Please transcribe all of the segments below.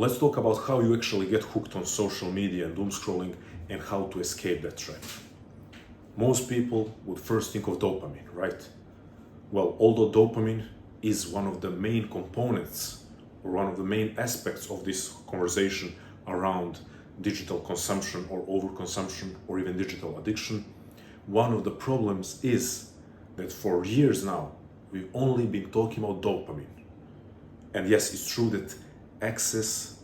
let's talk about how you actually get hooked on social media and doom scrolling and how to escape that trap. Most people would first think of dopamine, right? Well, although dopamine is one of the main components or one of the main aspects of this conversation around digital consumption or overconsumption or even digital addiction, one of the problems is that for years now, we've only been talking about dopamine. And yes, it's true that access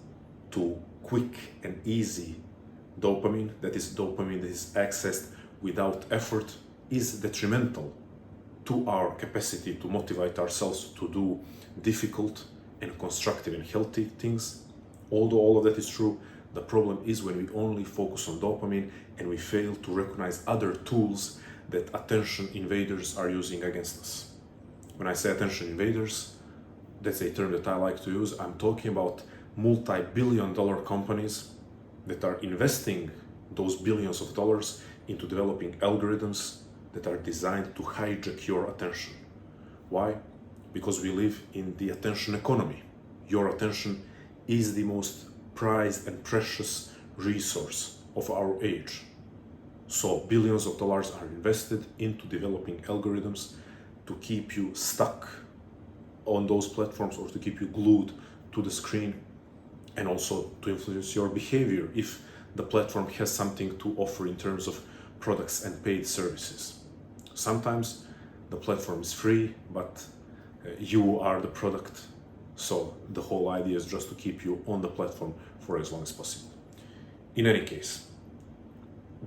to quick and easy dopamine, that is accessed without effort, is detrimental to our capacity to motivate ourselves to do difficult and constructive and healthy things. Although all of that is true, the problem is when we only focus on dopamine and we fail to recognize other tools that attention invaders are using against us. When I say attention invaders, that's a term that I like to use. I'm talking about multi-billion-dollar companies that are investing those billions of dollars into developing algorithms that are designed to hijack your attention. Why? Because we live in the attention economy. Your attention is the most prized and precious resource of our age. So billions of dollars are invested into developing algorithms to keep you stuck on those platforms or to keep you glued to the screen, and also to influence your behavior if the platform has something to offer in terms of products and paid services. Sometimes the platform is free, but you are the product. So the whole idea is just to keep you on the platform for as long as possible. In any case,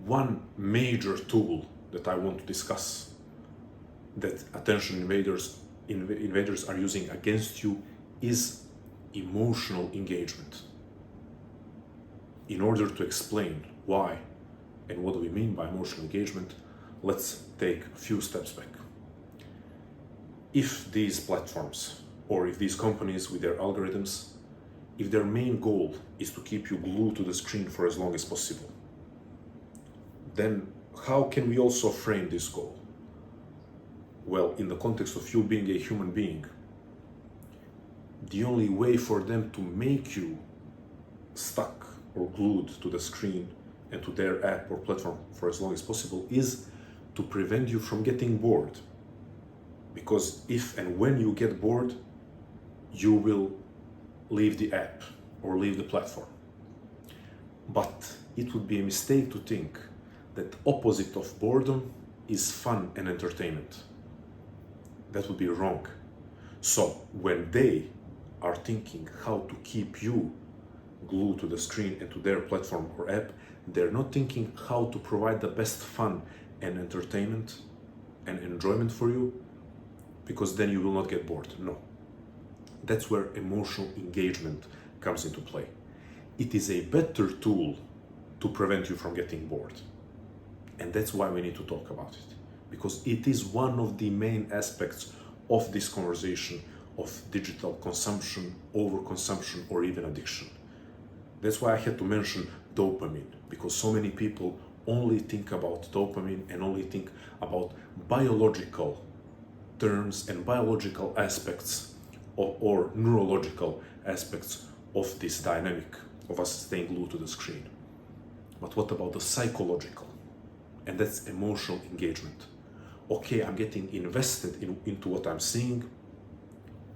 one major tool that I want to discuss that attention invaders are using against you is emotional engagement. In order to explain why and what do we mean by emotional engagement, let's take a few steps back. If these platforms or if these companies with their algorithms, if their main goal is to keep you glued to the screen for as long as possible, then how can we also frame this goal? Well, in the context of you being a human being, the only way for them to make you stuck or glued to the screen and to their app or platform for as long as possible is to prevent you from getting bored. Because if and when you get bored, you will leave the app or leave the platform. But it would be a mistake to think that opposite of boredom is fun and entertainment. That would be wrong. So when they are thinking how to keep you glued to the screen and to their platform or app, they're not thinking how to provide the best fun and entertainment and enjoyment for you, because then you will not get bored. No. That's where emotional engagement comes into play. It is a better tool to prevent you from getting bored. And that's why we need to talk about it, because it is one of the main aspects of this conversation of digital consumption, overconsumption, or even addiction. That's why I had to mention dopamine, because so many people only think about dopamine and only think about biological terms and biological aspects or neurological aspects of this dynamic of us staying glued to the screen. But what about the psychological? And that's emotional engagement. Okay, I'm getting invested into what I'm seeing,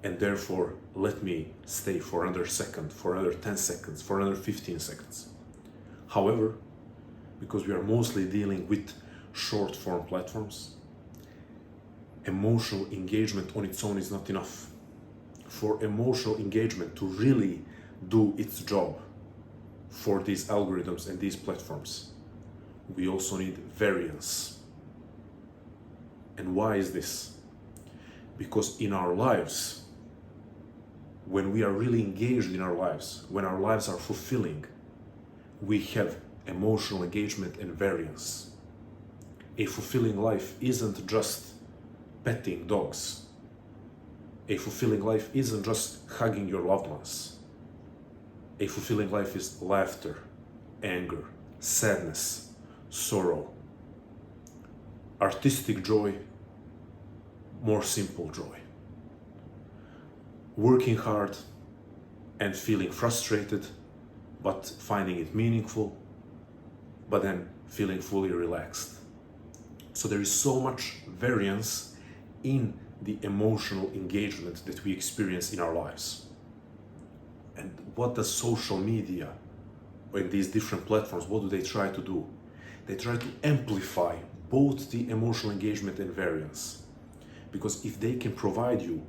and therefore let me stay for another second, for another 10 seconds, for another 15 seconds. However, because we are mostly dealing with short form platforms, emotional engagement on its own is not enough. For emotional engagement to really do its job for these algorithms and these platforms, we also need variance. And why is this? Because in our lives, when we are really engaged in our lives, when our lives are fulfilling, we have emotional engagement and variance. A fulfilling life isn't just petting dogs. A fulfilling life isn't just hugging your loved ones. A fulfilling life is laughter, anger, sadness, sorrow, artistic joy, more simple joy. Working hard and feeling frustrated, but finding it meaningful, but then feeling fully relaxed. So there is so much variance in the emotional engagement that we experience in our lives. And what does social media and these different platforms, what do they try to do? They try to amplify both the emotional engagement and variance. Because if they can provide you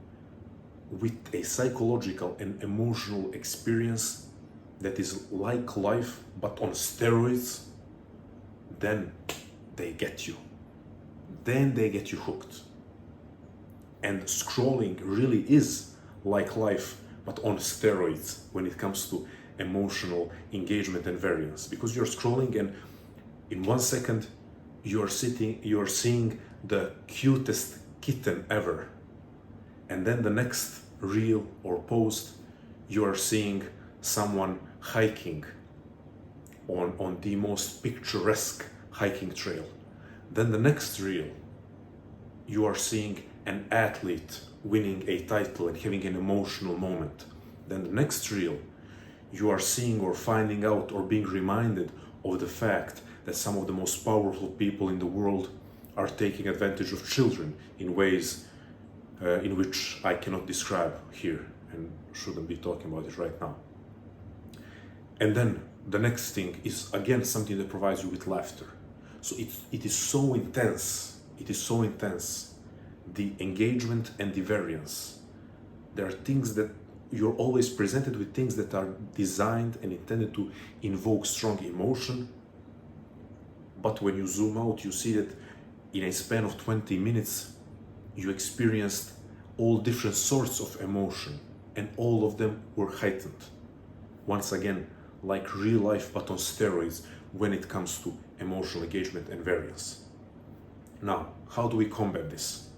with a psychological and emotional experience that is like life but on steroids, then they get you. Then they get you hooked. And scrolling really is like life but on steroids when it comes to emotional engagement and variance. Because you're scrolling and in 1 second you're seeing the cutest kitten ever. And then the next reel or post, you are seeing someone hiking on the most picturesque hiking trail. Then the next reel, you are seeing an athlete winning a title and having an emotional moment. Then the next reel, you are seeing or finding out or being reminded of the fact that some of the most powerful people in the world are taking advantage of children in ways in which I cannot describe here and shouldn't be talking about it right now. And then the next thing is again something that provides you with laughter. So it is so intense. It is so intense. The engagement and the variance. There are things that you're always presented with things that are designed and intended to invoke strong emotion. But when you zoom out, you see that in a span of 20 minutes, you experienced all different sorts of emotion, and all of them were heightened. Once again, like real life but on steroids when it comes to emotional engagement and variance. Now, how do we combat this?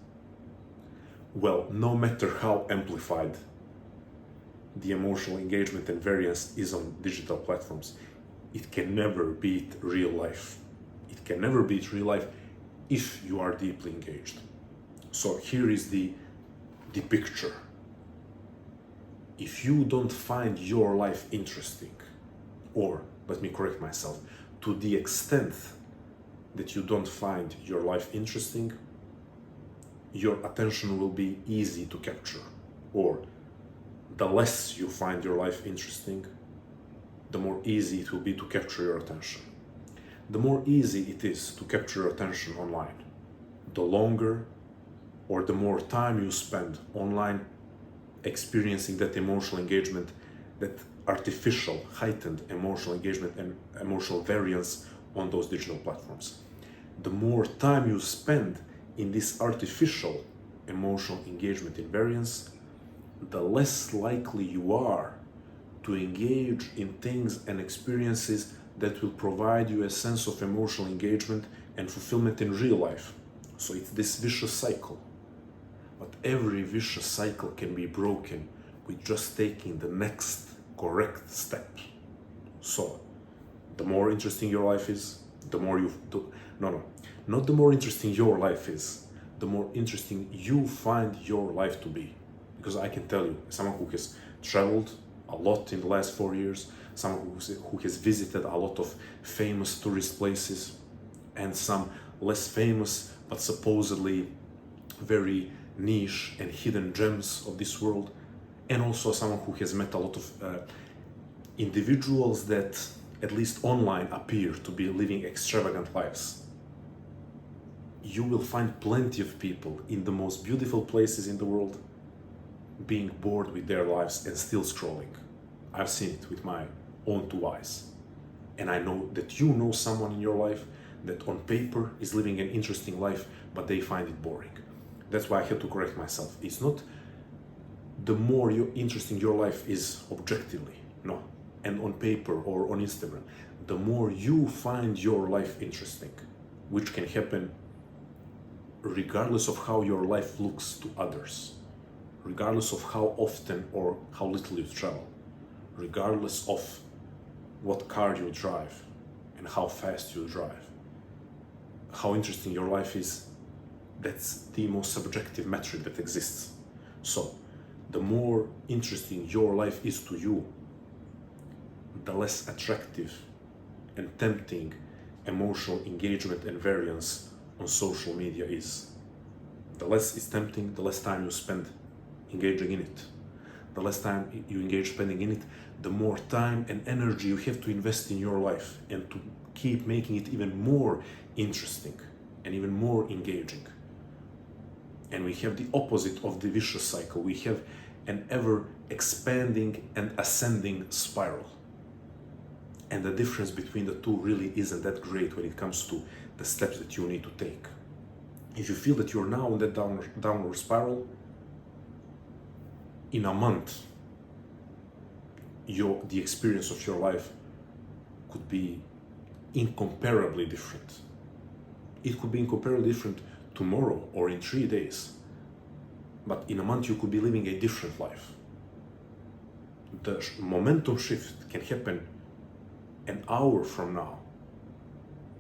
Well, no matter how amplified the emotional engagement and variance is on digital platforms, it can never beat real life. It can never beat real life if you are deeply engaged. So here is the picture. If you don't find your life interesting, or let me correct myself, to the extent that you don't find your life interesting, your attention will be easy to capture. Or the less you find your life interesting, the more easy it will be to capture your attention. The more easy it is to capture your attention online, the longer or the more time you spend online experiencing that emotional engagement, that artificial, heightened emotional engagement and emotional variance on those digital platforms. The more time you spend in this artificial emotional engagement and variance, the less likely you are to engage in things and experiences that will provide you a sense of emotional engagement and fulfillment in real life. So it's this vicious cycle. But every vicious cycle can be broken with just taking the next correct step. So, the more interesting your life is, the more not the more interesting your life is, the more interesting you find your life to be. Because I can tell you, someone who has traveled a lot in the last 4 years, someone who has visited a lot of famous tourist places and some less famous but supposedly very niche and hidden gems of this world, and also someone who has met a lot of individuals that at least online appear to be living extravagant lives. You will find plenty of people in the most beautiful places in the world being bored with their lives and still scrolling. I've seen it with my own 2 eyes. And I know that you know someone in your life that on paper is living an interesting life, but they find it boring. That's why I had to correct myself. It's not the more interesting your life is objectively, no, and on paper or on Instagram, the more you find your life interesting, which can happen regardless of how your life looks to others, regardless of how often or how little you travel, regardless of what car you drive and how fast you drive. How interesting your life is, that's the most subjective metric that exists. So, the more interesting your life is to you, the less attractive and tempting emotional engagement and variance on social media is. The less it's tempting, the less time you spend engaging in it. The less time you engage spending in it, the more time and energy you have to invest in your life and to keep making it even more interesting and even more engaging. And we have the opposite of the vicious cycle. We have an ever expanding and ascending spiral. And the difference between the two really isn't that great when it comes to the steps that you need to take. If you feel that you're now in that downward spiral, in a month, the experience of your life could be incomparably different. It could be incomparably different tomorrow or in 3 days. But in a month, you could be living a different life. The momentum shift can happen an hour from now.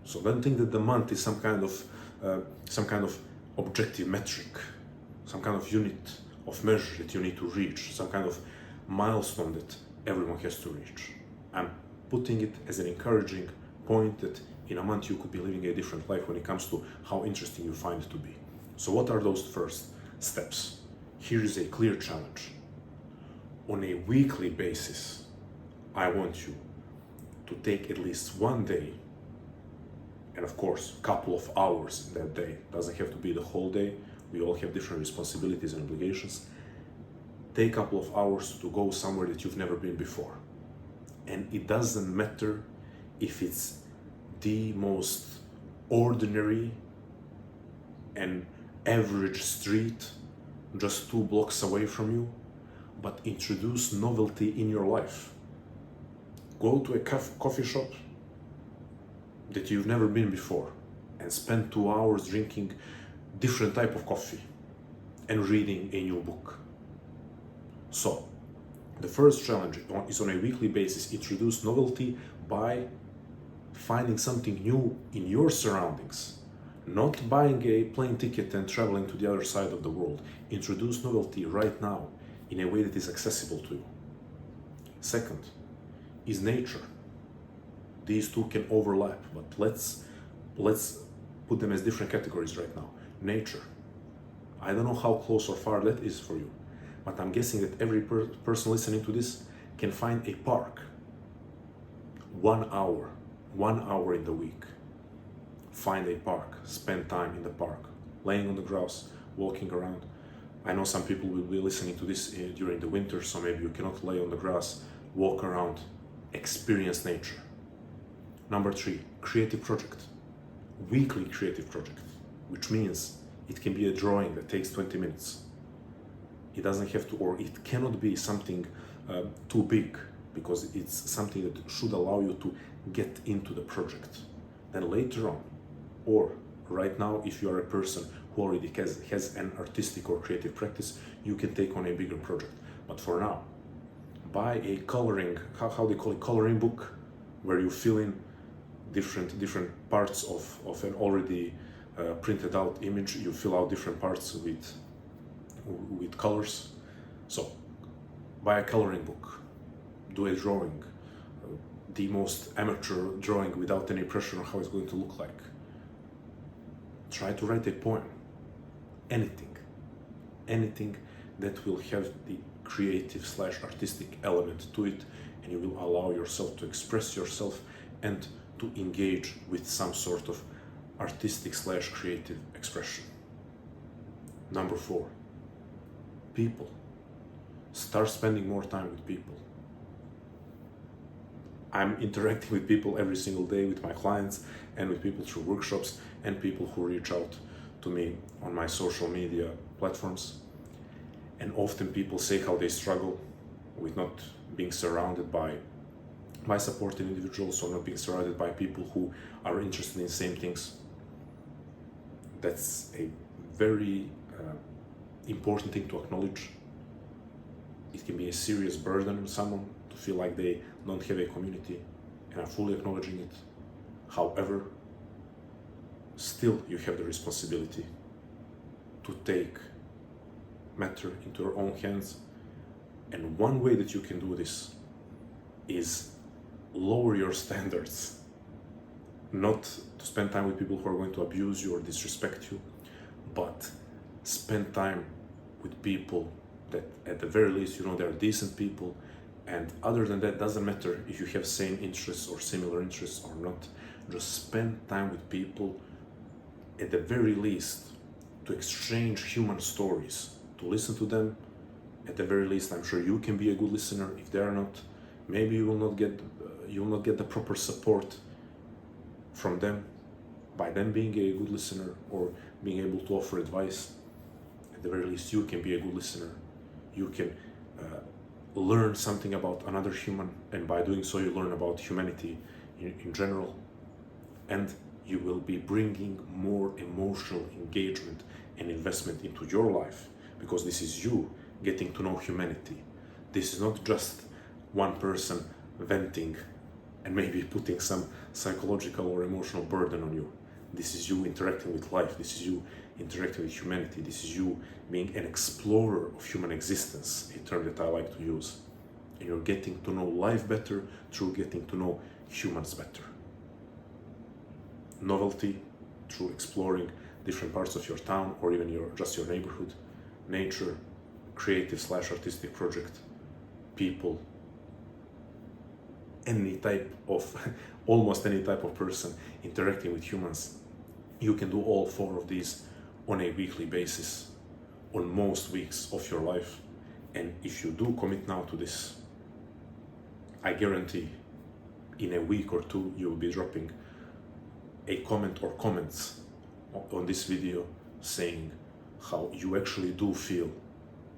So don't think that the month is some kind of objective metric, some kind of unit of measure that you need to reach, some kind of milestone that everyone has to reach. I'm putting it as an encouraging point that in a month you could be living a different life when it comes to how interesting you find it to be. So what are those first steps? Here is a clear challenge. On a weekly basis, I want you to take at least one day, and of course, a couple of hours that day. Doesn't have to be the whole day. We all have different responsibilities and obligations. Take a couple of hours to go somewhere that you've never been before. And it doesn't matter if it's the most ordinary and average street just 2 blocks away from you, but introduce novelty in your life. Go to a coffee shop that you've never been before and spend 2 hours drinking different type of coffee and reading a new book. So the first challenge is on a weekly basis, introduce novelty by finding something new in your surroundings, not buying a plane ticket and traveling to the other side of the world. Introduce novelty right now in a way that is accessible to you. Second is nature. These two can overlap, but let's put them as different categories right now. Nature. I don't know how close or far that is for you, but I'm guessing that every person listening to this can find a park. 1 hour in the week. Find a park, spend time in the park, laying on the grass, walking around. I know some people will be listening to this during the winter, so maybe you cannot lay on the grass, walk around, experience nature. Number 3, creative project. Weekly creative project, which means it can be a drawing that takes 20 minutes. It doesn't have to, or it cannot be something too big, because it's something that should allow you to get into the project. Then later on, or right now, if you are a person who already has an artistic or creative practice, you can take on a bigger project. But for now, buy a coloring, how they call it, coloring book, where you fill in different parts of an already printed out image. You fill out different parts with colors. So buy a coloring book, do a drawing, the most amateur drawing without any pressure on how it's going to look like. Try to write a poem, anything that will have the creative/artistic element to it, and you will allow yourself to express yourself and to engage with some sort of artistic/creative expression. Number 4, people. Start spending more time with people. I'm interacting with people every single day, with my clients and with people through workshops and people who reach out to me on my social media platforms. And often people say how they struggle with not being surrounded by supportive individuals, or not being surrounded by people who are interested in the same things. That's a very important thing to acknowledge. It can be a serious burden on someone to feel like they don't have a community, and I'm fully acknowledging it. However, still you have the responsibility to take matter into your own hands, and one way that you can do this is lower your standards. Not to spend time with people who are going to abuse you or disrespect you, but spend time with people that at the very least you know they're decent people. And other than that, doesn't matter if you have same interests or similar interests or not. Just spend time with people at the very least to exchange human stories, to listen to them. At the very least, I'm sure you can be a good listener. If they are not, maybe you will not get the proper support from them by them being a good listener or being able to offer advice. At the very least, you can be a good listener. You can learn something about another human, and by doing so, you learn about humanity in general. And you will be bringing more emotional engagement and investment into your life, because this is you getting to know humanity. This is not just one person venting and maybe putting some psychological or emotional burden on you. This is you interacting with life. This is you interacting with humanity. This is you being an explorer of human existence, a term that I like to use. And you're getting to know life better through getting to know humans better. Novelty through exploring different parts of your town or even just your neighborhood. Nature, creative/artistic project, people, almost any type of person interacting with humans. You can do all four of these on a weekly basis, on most weeks of your life. And if you do commit now to this, I guarantee in a week or two you will be dropping a comment or comments on this video saying how you actually do feel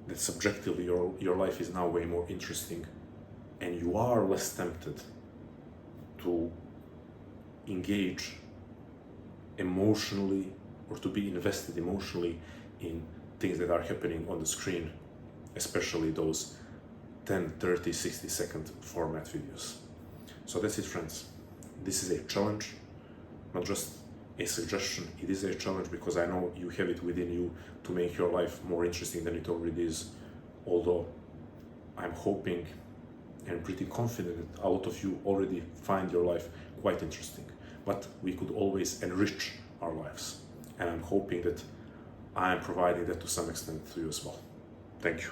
that subjectively your life is now way more interesting and you are less tempted to engage emotionally or to be invested emotionally in things that are happening on the screen, especially those 10, 30, 60-second format videos. So that's it, friends. This is a challenge, not just a suggestion. It is a challenge because I know you have it within you to make your life more interesting than it already is. Although I'm hoping and pretty confident that a lot of you already find your life quite interesting. But we could always enrich our lives. And I'm hoping that I am providing that to some extent to you as well. Thank you.